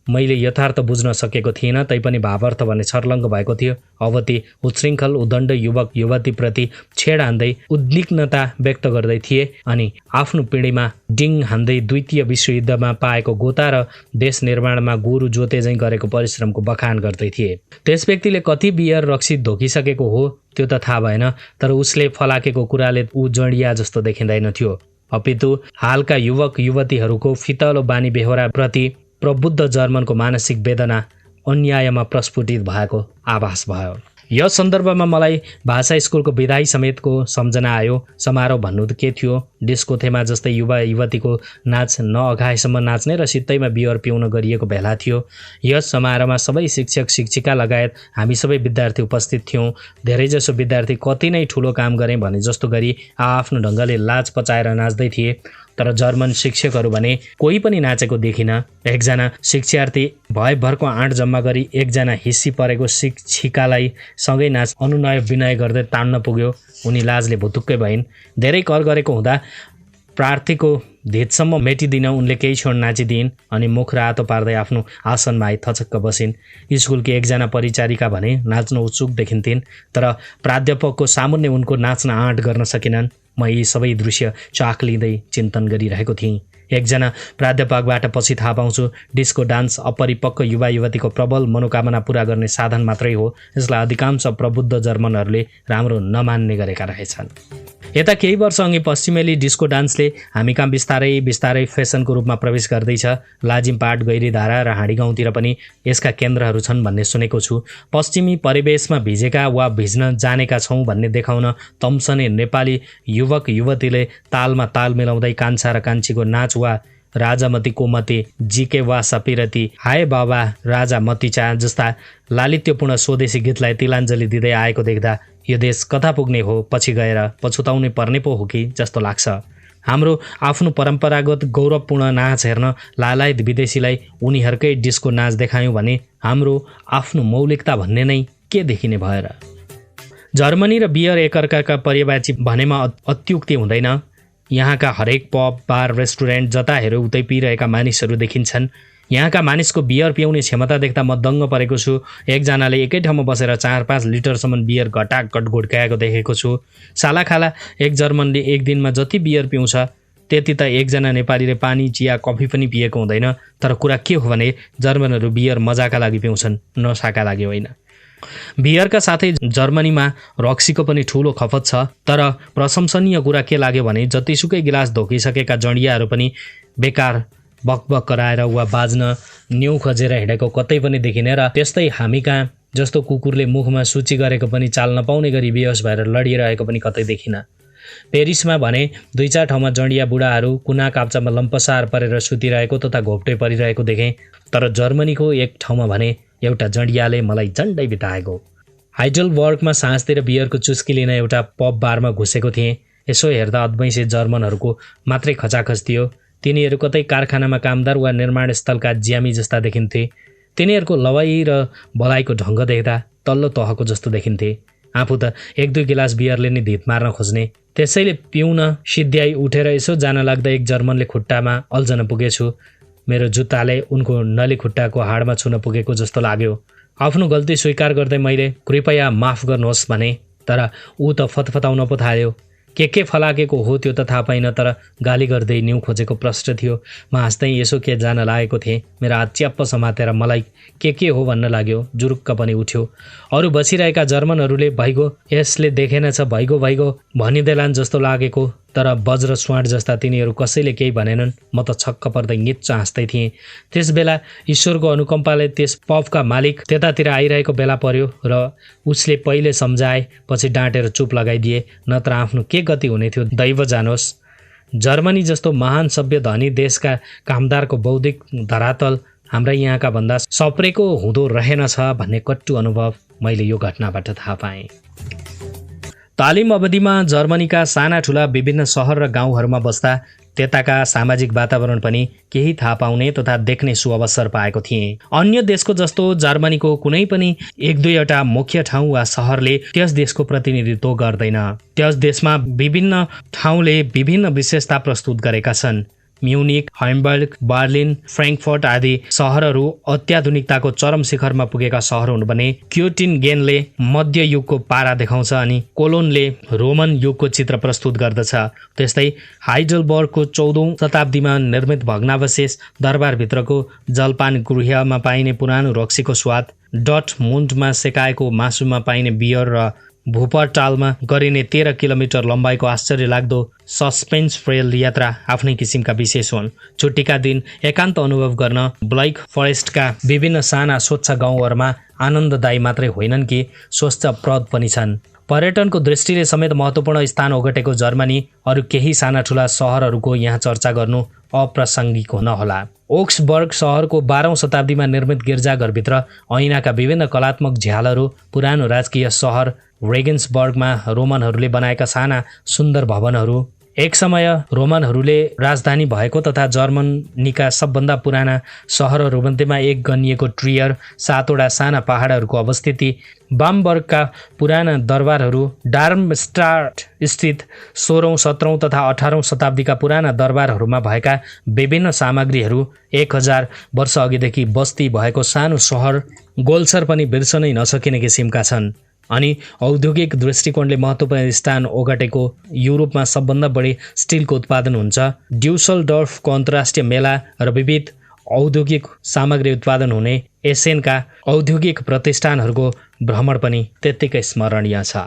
मैले यथार्थ बुझ्न सकेको थिइनँ, तैपनि भावार्थ भने छर्लङ्ग भएको थियो। अब ती उच्छृङ्खल उद्दण्ड युवक युवतीप्रति छेड हान्दै उद्विग्नता व्यक्त गर्दै थिए अनि आफ्नो पिँढीमा डिङ हान्दै द्वितीय विश्वयुद्धमा पाएको गोता र देश निर्माणमा गोरु जोते झैँ गरेको परिश्रमको बखान गर्दै थिए। त्यस व्यक्तिले कति बियर रक्सी धोकिसकेको हो त्यो त थाहा भएन, तर उसले फलाकेको कुराले ऊ जडिया जस्तो देखिँदैन थियो। अपितु हालका युवक युवतीहरूको फितलो बानी बेहोरा प्रति प्रबुद्ध जर्मनको मानसिक वेदना अन्यायमा प्रस्फुटित भएको आभास भयो। यस सन्दर्भमा मलाई भाषा स्कुलको विदाई समेतको सम्झना आयो। समारोह भन्नु के थियो, डिस्कोथेमा जस्तै युवा युवतीको नाच नअघाएसम्म नाच्ने र सित्तैमा बियर पिउन गरिएको भेला थियो। यस समारोहमा सबै शिक्षक शिक्षिका लगायत हामी सबै विद्यार्थी उपस्थित थियौँ। धेरैजसो विद्यार्थी कति नै ठुलो काम गरेँ भने जस्तो गरी आफ्नो ढङ्गले लाज पचाएर नाच्दै थिए। तर जर्मन शिक्षकहरू भने कोही पनि नाचेको देखिनँ। एकजना शिक्षार्थी भयभरको आँट जम्मा गरी एकजना हिस्सी परेको शिक्षिकालाई सँगै नाच अनुनय विनय गर्दै तान्न पुग्यो। उनी लाजले भुतुक्कै भइन्। धेरै कर गरेको हुँदा प्रार्थीको धितसम्म मेटिदिन उनले केही क्षण नाचिदिइन् अनि मुख रातो पार्दै आफ्नो आसनमा आई थचक्क बसिन्। स्कुलकी एकजना परिचारिका भने नाच्न उत्सुक देखिन्थिन्, तर प्राध्यापकको सामुन्ने उनको नाच्न आँट गर्न सकेनन्। म यी सबै दृश्य चाख लिँदै चिन्तन गरिरहेको थिएँ। एकजना प्राध्यापकबाट पछि थाहा पाउँछु डिस्को डान्स अपरिपक्व युवा युवतीको प्रबल मनोकामना पूरा गर्ने साधन मात्रै हो। यसलाई अधिकांश प्रबुद्ध जर्मनहरूले राम्रो नमान्ने गरेका रहेछन्। यता केही वर्ष अघि पश्चिमेली डिस्को डान्सले हामी कहाँ बिस्तारै बिस्तारै फेसनको रूपमा प्रवेश गर्दैछ। लाजिमपाट, गैरीधारा र हाँडी गाउँतिर पनि यसका केन्द्रहरू छन् भन्ने सुनेको छु। पश्चिमी परिवेशमा भिजेका वा भिज्न जानेका छौँ भन्ने देखाउन तम्सने नेपाली युवक युवतीले तालमा ताल मिलाउँदै कान्छा र कान्छीको नाच वा राजामती कोमती, जिके वा सपिरती, हाय बाबा राजा मतिचा जस्ता लालित्यपूर्ण स्वदेशी गीतलाई तिलाञ्जली दिँदै आएको देख्दा यो देश कता पुग्ने हो, पछि गएर पछुताउनै पर्ने पो हो कि जस्तो लाग्छ। हाम्रो आफ्नो परम्परागत गौरवपूर्ण नाच हेर्न लालायत विदेशीलाई उनीहरूकै डिस्को नाच देखायौँ भने हाम्रो आफ्नो मौलिकता भन्ने नै के देखिने भएर। जर्मनी र बियर एकअर्काका पर्यायवाची भनेमा अत्युक्ति हुँदैन। यहाँका हरेक पब, बार, रेस्टुरेन्ट जता हेऱ्यो उतै पिइरहेका मानिसहरू देखिन्छन्। यहाँका मानिसको बियर पिउने क्षमता देख्दा म दङ्ग परेको छु। एकजनाले एकै ठाउँमा बसेर 4-5 लिटरसम्म बियर घटाघट घुड्काएको देखेको छु। सालाखाला एक जर्मनले एक दिनमा जति बियर पिउँछ त्यति त एकजना नेपालीले पानी, चिया, कफी पनि पिएको हुँदैन। तर कुरा के हो भने जर्मनहरू बियर मजाका लागि पिउँछन्, नसाका लागि होइन। बियरका साथै जर्मनीमा रक्सीको पनि ठुलो खपत छ। तर प्रशंसनीय कुरा के लाग्यो भने जतिसुकै गिलास धोकिसकेका जडियाहरू पनि बेकार बकबक कराएर वा बाज्न न्यु खोजेर हिँडेको कतै पनि देखिने र त्यस्तै हामी कहाँ जस्तो कुकुरले मुखमा सूची गरेको पनि चाल नपाउने गरी बेहोस भएर लडिरहेको पनि कतै देखिन। पेरिसमा भने 2-4 ठाउँमा जडिया बुढाहरू कुना काप्चामा लम्पसार परेर सुतिरहेको तथा घोप्टे परिरहेको देखेँ। तर जर्मनीको एक ठाउँमा भने एउटा जडियाले मलाई झन्डै बिताएको। हाइडलबर्गमा साँझतिर बियरको चुस्की लिन एउटा पब बारमा घुसेको थिएँ। यसो हेर्दा अद्वैंसी जर्मनहरूको मात्रै खचाखच थियो। तिनीहरू कतै कारखानामा कामदार वा निर्माण स्थलका ज्यामी जस्ता देखिन्थे। तिनीहरूको लवाई र भलाइको ढङ्ग देख्दा तल्लो तहको जस्तो देखिन्थे। आफू त 1-2 गिलास बियरले नै धित मार्न खोज्ने। त्यसैले पिउन सिद्ध्याई उठेर यसो जान लाग्दा एक जर्मनले खुट्टामा अल्झन पुगेछु। मेरो जुत्ताले उनको नली खुट्टाको हाडमा छुन पुगेको जस्तो लाग्यो। आफ्नो गल्ती स्वीकार गर्दै मैले कृपया माफ गर्नुहोस् भने तर ऊ त फतफताउन पो थाल्यो। के फलाकेको हो त्यो त थाहा पाइन, तर गाली गर्दै न्यु खोजेको प्रश्न थियो। म हाँस्दै यसो के जान लागेको थिएँ। मेरा हात च्याप्प समातेर मलाई के हो भन्न लाग्यो। जुरुक्क पनि उठ्यो। अरू बसिरहेका जर्मनहरूले भइगो यसले देखेनछ भइगो भनिदेलान् जस्तो लागेको, तर वज्र स्वाट जस्ता तिनीहरू कसैले केही भनेनन्। म त छक्क पर्दै निच्च हाँस्दै थिएँ। त्यस बेला ईश्वरको अनुकम्पाले त्यस पबका मालिक त्यतातिर आइरहेको बेला पर्यो र उसले पहिले सम्झाए पछि डाँटेर चुप लगाइदिए, नत्र आफ्नो के गति हुने थियो दैव जानोस्। जर्मनी जस्तो महान सभ्य धनी देशका कामदारको बौद्धिक धरातल हाम्रा यहाँका भन्दा सप्रेको हुँदो रहेनछ भन्ने कट्टु अनुभव मैले यो घटनाबाट थाहा पाएँ। तालिम अवधिमा जर्मनीका साना ठुला विभिन्न सहर र गाउँहरूमा बस्दा त्यताका सामाजिक वातावरण पनि केही थाहा पाउने तथा देख्ने सुअवसर पाएको थिएँ। अन्य देशको जस्तो जर्मनीको कुनै पनि एक दुईवटा मुख्य ठाउँ वा सहरले त्यस देशको प्रतिनिधित्व गर्दैन। त्यस देशमा विभिन्न ठाउँले विभिन्न विशेषता प्रस्तुत गरेका छन्। म्युनिक, हैम्बर्ग, बर्लिन, फ्र्याङ्कफर्ट आदि सहरहरू अत्याधुनिकताको चरम शिखरमा पुगेका सहर हुन् भने क्योटिन्गेनले मध्य युगको पारा देखाउँछ अनि कोलोनले रोमन युगको चित्र प्रस्तुत गर्दछ। त्यस्तै हाइडलबर्गको 14औं शताब्दीमा निर्मित भग्नावशेष दरबारभित्रको जलपान गृहमा पाइने पुरानो रक्सीको स्वाद, डटमुन्डमा सेकाएको मासुमा पाइने बियर र भुपर्टालमा गरिने 13 किलोमिटर लम्बाइको आश्चर्य लाग्दो सस्पेन्स फ्रेल यात्रा आफ्नै किसिमका विशेष हुन्। छुट्टीका दिन एकान्त अनुभव गर्न ब्लैक फरेस्टका विभिन्न साना स्वच्छ गाउँहरूमा आनन्ददायी मात्रै होइनन् कि स्वच्छप्रद पनि छन्। पर्यटनको दृष्टिले समेत महत्त्वपूर्ण स्थान ओगटेको जर्मनी अरू केही साना ठुला सहरहरूको यहाँ चर्चा गर्नु अप्रासङ्गिक हुन होला। ओक्सबर्ग सहरको 12औं शताब्दीमा निर्मित गिर्जाघरभित्र ऐनाका विभिन्न कलात्मक झ्यालहरू, पुरानो राजकीय सहर रेगेन्सबर्गमा रोमनहरूले बनाएका साना सुन्दर भवनहरू, एक समय रोमनहरूले राजधानी भएको तथा जर्मनीका सबभन्दा पुराना सहरहरूमध्येमा एक गनिएको ट्रियर, 7वटा साना पहाडहरूको अवस्थिति, बामबर्गका पुराना दरबारहरू, डार्मस्टाट स्थित 16औं 17औं तथा 18औं शताब्दीका पुराना दरबारहरूमा भएका विभिन्न सामग्रीहरू, 1000 वर्ष अघिदेखि बस्ती भएको सानो सहर गोल्सर पनि बिर्सनै नसकिने किसिमका छन्। अनि औद्योगिक दृष्टिकोणले महत्त्वपूर्ण स्थान ओगटेको युरोपमा सबभन्दा बढी स्टिलको उत्पादन हुन्छ। ड्युसलडर्फको अन्तर्राष्ट्रिय मेला र विविध औद्योगिक सामग्री उत्पादन हुने एसेनका औद्योगिक प्रतिष्ठानहरूको भ्रमण पनि त्यत्तिकै स्मरणीय छ।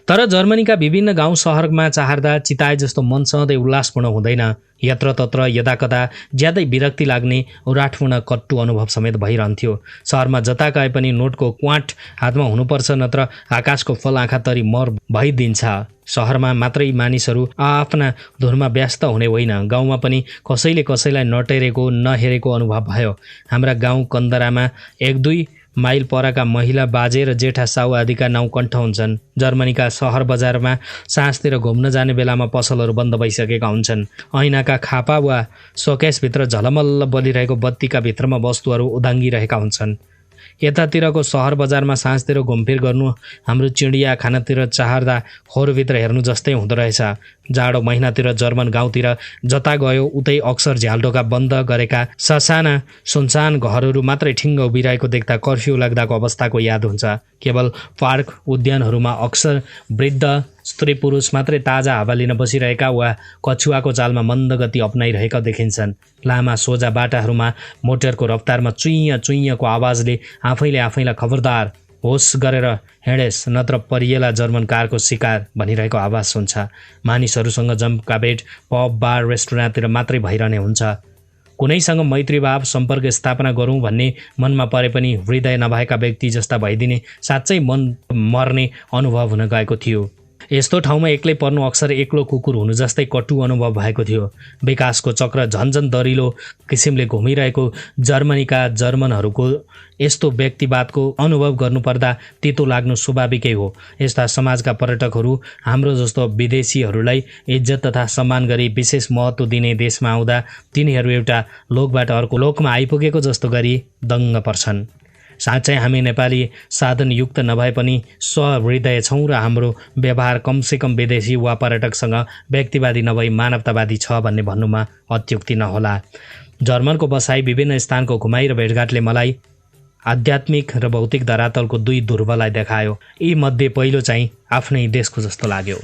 तर जर्मनीका विभिन्न गाउँ सहरमा चाहर्दा चिताए जस्तो मन सधैँ उल्लासपूर्ण हुँदैन। यत्रतत्र यदाकदा ज्यादै विरक्ति लाग्ने उराटपूर्ण कट्टु अनुभव समेत भइरहन्थ्यो। सहरमा जता गए पनि नोटको क्वाँट हातमा हुनुपर्छ, नत्र आकाशको फल आँखा तरी मर भइदिन्छ। सहरमा मात्रै मानिसहरू आफ्ना धुनमा व्यस्त हुने होइन, गाउँमा पनि कसैले कसैलाई नटेरेको नहेरेको अनुभव भयो। हाम्रा गाउँ कन्दरामा 1-2 माइल परका महिला बाजे र जेठा साउ आदिका नाउँ कण्ठ हुन्छन्। जर्मनीका सहर बजारमा साँझतिर घुम्न जाने बेलामा पसलहरू बन्द भइसकेका हुन्छन्। ऐनाका खापा वा सोकेसभित्र झलमल्ल बलिरहेको बत्तीका भित्रमा वस्तुहरू उदाङ्गिरहेका हुन्छन्। यतातिरको सहर बजारमा साँझतिर घुमफिर गर्नु हाम्रो चिडिया खानातिर चाहर्दा खोरभित्र हेर्नु जस्तै हुँदो रहेछ। जाडो महिनातिर जर्मन गाउँतिर जता गयो उतै अक्सर झ्यालढोका बन्द गरेका ससाना सुनसान घरहरू मात्रै ठिङ्ग उभिरहेको देख्दा कर्फ्यू लाग्दाको अवस्थाको याद हुन्छ। केवल पार्क उद्यानहरूमा अक्सर वृद्ध स्त्री पुरुष मात्रै ताजा हावा लिन बसिरहेका वा कछुवाको चालमा मन्द गति अपनाइरहेका देखिन्छन्। लामा सोझा बाटाहरूमा मोटरको रफ्तारमा चुइँ चुइँको आवाजले आफैले आफैलाई खबरदार होस गरेर हिँडेस् नत्र परिएला जर्मन कारको शिकार भनिरहेको आवाज हुन्छ। मानिसहरूसँग जम्काभेट पब बार रेस्टुरेन्टतिर मात्रै भइरहने हुन्छ। कुनैसँग मैत्रीभाव सम्पर्क स्थापना गरौँ भन्ने मनमा परे पनि हृदय नभएका व्यक्ति जस्ता भइदिने साँच्चै मन मर्ने अनुभव हुन गएको थियो। यस्तो ठाउँमा एक्लै पर्नु अक्सर एक्लो कुकुर हुनु जस्तै कटु अनुभव भएको थियो। विकासको चक्र झन्झन दरिलो किसिमले घुमिरहेको जर्मनीका जर्मनहरूको यस्तो व्यक्तिवादको अनुभव गर्नुपर्दा तितो लाग्नु स्वाभाविकै हो। यस्ता समाजका पर्यटकहरू हाम्रो जस्तो विदेशीहरूलाई इज्जत तथा सम्मान गरी विशेष महत्त्व दिने देशमा आउँदा तिनीहरू एउटा लोकबाट अर्को लोकमा आइपुगेको जस्तो गरी दङ्ग पर्छन्। साँच्चै हामी नेपाली साधनयुक्त नभए पनि सहृदय छौँ र हाम्रो व्यवहार कमसेकम विदेशी वा पर्यटकसँग व्यक्तिवादी नभई मानवतावादी छ भन्ने भन्नुमा अत्युक्ति नहोला। जर्मनको बसाई विभिन्न स्थानको घुमाइ र भेटघाटले मलाई आध्यात्मिक र भौतिक धरातलको दुई ध्रुवलाई देखायो। यी मध्ये पहिलो चाहिँ आफ्नै देशको जस्तो लाग्यो।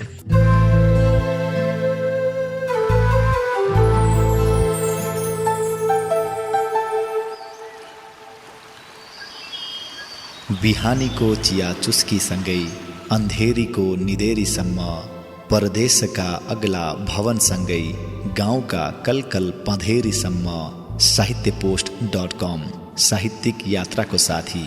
बिहानीको चिया चुस्कीसँगै अन्धेरीको निदेरीसम्म, परदेशका अग्ला भवनसँगै गाउँका कलकल पँधेरीसम्म। साहित्यपोस्ट.com साहित्यिक यात्राको साथी।